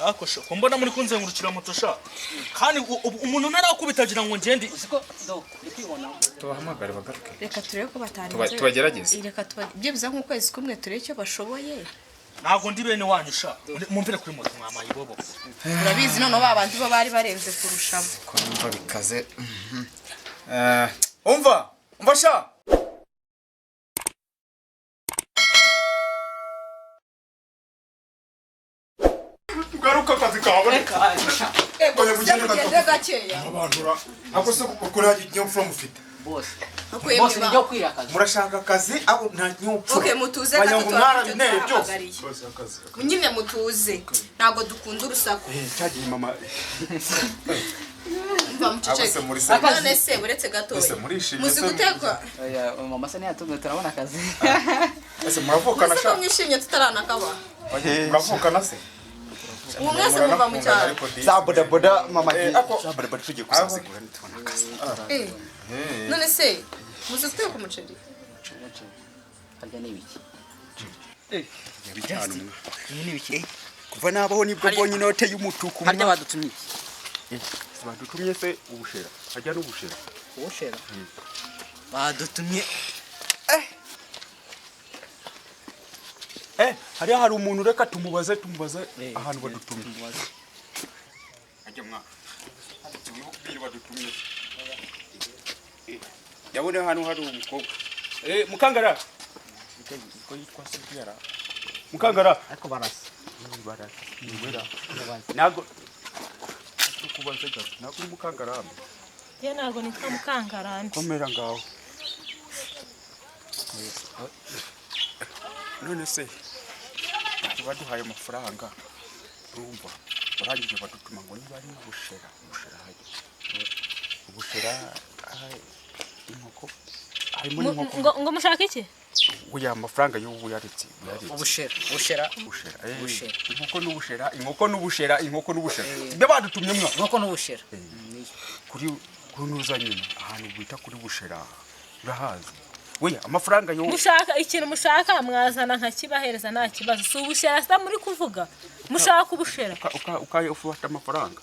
akosha ko mbona muri kunzengurukira moto sha kandi umuntu narakubitagira ngo ngende siko do ndikubona tubahamagare bagaruke reka turebe ko batari tubagerageze reka byibuza nk'ukwezi kumwe turebe icyo bashoboye ntago ndi bene wanyu sha mumvire kuri moto mwamaye bobo urabizi none babandi bo bari barenze kurushamo ko numva bikaze umva sha garuka kazi kawe ugende gakeya abandura ako se ukora igihe from ufite boss boss nijyo kwirakaza murashaka akazi abo nta nyopfa okay mutuze nyine mutuze ntago dukunda urusaku cyagiye mama mva muceceke none se uretse gatoya muzi gutekwa mama se ntiyatumwe turabona akazi ese muravukana sha mwishimye tutaranakaba muravukana se umwese muva mu cyaro za boda mama za boda tugiye kusasigura nitubona akazi none se muzi guteka umuceri harya n'ibiki yabijyana n'ibiki kuva nabaho nibwo mbonye inote y'umutuku harya badutumye iki badutumye se ubushera harya n'ubushera ubushera badutumye hariya hari umuntu reka tumubaze ahantu badutumye ajya mwa wibuke badutumye yabone hano hari umukobwa mukangara ko yitwa Sylvia mukangara ariko barasa nago tukubaze gato nago mukangara ye nago nitwa mukangara komera ngaho none se baduhaye amafaranga urumva barangije badutuma ngo niba ari ubushera inkoko harimo n'inkoko ngo mushaka iki uya amafaranga y'ubu yaretse ubushera inkoko n'ubushera ibyo badutumye mwa inkoko n'ubushera kuri nuza nyine ahantu bita kuri bushera urahazi we amafaranga yo mushaka ikintu mushaka mwazana nkakibahereza nta kibazo si ubushera sa muri kuvuga mushaka ubushera ukaye ufata amafaranga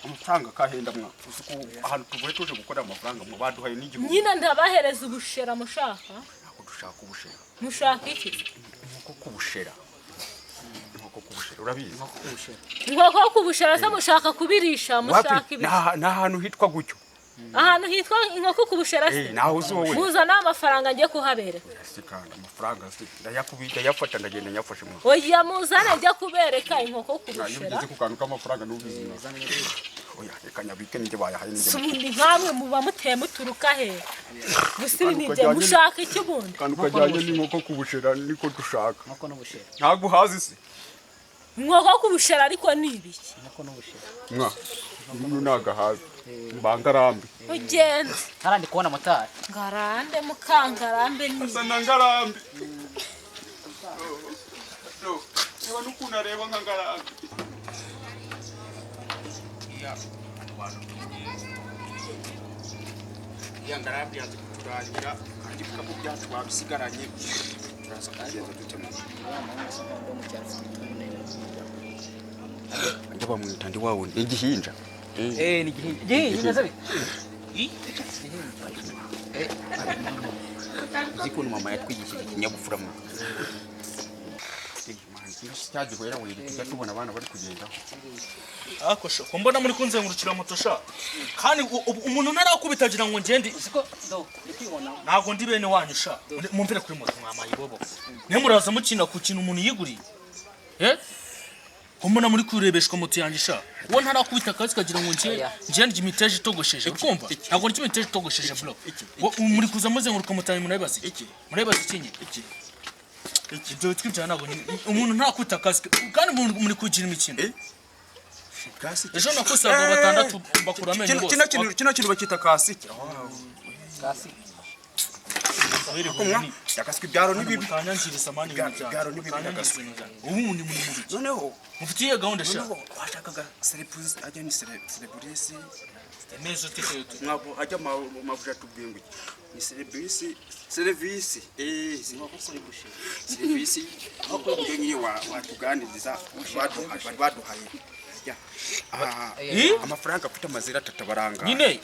amafaranga kahenda mwa ahantu tuvuye tuje gukora amafaranga mu baduhaye n'igihumbi nyina ndabahereza ubushera mushaka dushaka ubushera mushaka iki inkoko kubushera urabizi inkoko kubushera sa mushaka kubirisha mushaka ibi na ahantu hitwa gutyo ahantu hitwa inkoko kubushera se naho uzi wowe muzana amafaranga ngiye kuhabera sikanda amafaranga ndayakubita yafata ndagenda nyafashe mu oya muzana njya kubereka inkoko kubushera ngiye kukanuka amafaranga n'ubizi oya reka nyabike nje bayahaye nje subundi nkamwe muba muteye muturuka he gusiri nije mushaka iki bundi kandi ukajyanye n'inkoko kubushera niko dushaka inkoko n'ubushera ntago hazi se inkoko kubushera ariko nibiki inkoko n'ubushera mwa nagahazi mbangarambe ugende harandi kubona motari ngarande mukangarambe ni asa ngarambe eba nukuna reba ngarambe ya ngarambe yaje kuturangira kandi bikamu byacu babisigaranye turaza kugenda dutema njya bamwita ndi wawo igihinja ni gihinja zabi zikuntu mama yatwigishije ikinyabupfura mu cyagiye rero wiri tujya tubona abana bari kugenda akosha ko mbona muri kunzengurukira moto sha kandi umuntu narakubitagira ngo ngende siko do ndikubona ntago ndi bene wanyu sha mumvire kuri moto mwamaye bobo ne muraza mukina ku kintu umuntu yiguriye Mbona muri kurebeshwa moto yanjye sha wo ntarakubita akazi kagira ngo ngende imiteje itogosheje ukumva ntago ndi imiteje itogosheje bro muri kuza muzenguruka moto yanjye murabibaza iki ibyo twibye ntago umuntu ntakubita akazi kandi muri kugira imikino ejo nakusanga batandatu bakura amenyo bose kino kintu bakita kasiki kumwa yakaswe byaro nibibi kanyanjire samani byaro nibibi yakaswe ubu umuntu muri noneho mufitiye gahunda sha washakaga celebrity ajya ni celebrity neza utiteyo mwabo ajya mabuja tubwingu ni service service ako ngiye watuganiriza baduhaye amafaranga afite amazira atatabaranga nyine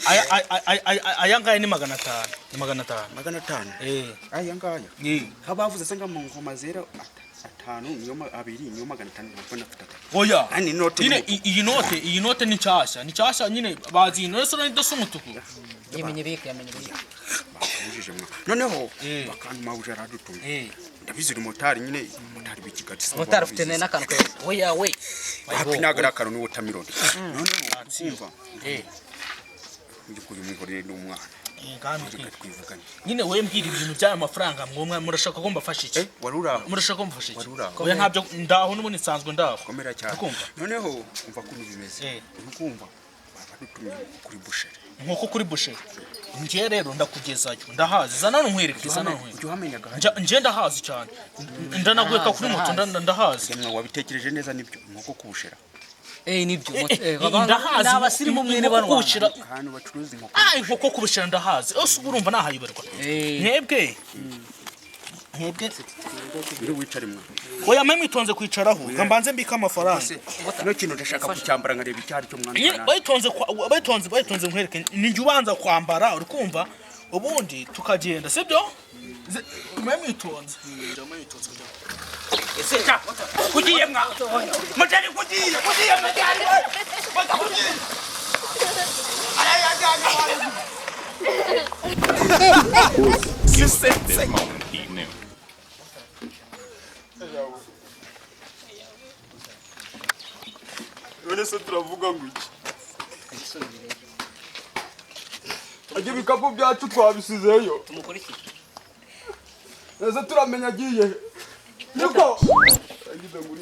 aya ngaya ni 500 ni 500 aya ngaya habavuze sanga mu ngoma zera 5 niyo 2 niyo 500 nabona afite oya ani note nyine iyi note ni cyashya nyine bazi ino restaurant idasa umutuku yamenye bike bakujije mwa noneho bakanuma uje aradutumye ndabizi motari nyine motari bikigati motari ufite n'akantu ke oya we hapi nagara karo ni watermelon noneho kumva ndi kuri mwihorere n'umwana nyine we mbwira ibintu by'aya mafaranga mwumwe murashaka ko mbafasha iki murashaka ko mbafasha iki oya ntabyo ndaho n'ubundi nsanzwe ndaho komera cyane noneho umva ko bimeze ukumva badutumye kuri boucherie nkoko kuri boucherie ngiye rero ndakugezayo ndahazi zana nkwereke nje ndahazi cyane ndanagweka kuri moto ndahazi wabitekereje neza nibyo nkoko kubushera nibyo ndahazi n'abasirimu mwene bano hano bacuruza inkoko nkoko kubushera ndahazi ose urumva nahayiberwa mwebwe biri wicare mwa oya mwe mwitonze kwicaraho ngambanze mbika amafaranga no kintu ndashaka kucyambara ngareba icyari cyo mwana bayitonze nkwereke ninjye ubanza kwambara uri kumva ubundi tukagenda sibyo mwe mwitonze ese cha kugiye mwa mutari kugiye mutari none se turavuga ngo iki ajye bikapu byacu twabisizeyo tumukurikije neza turamenya agiye niko agize ngo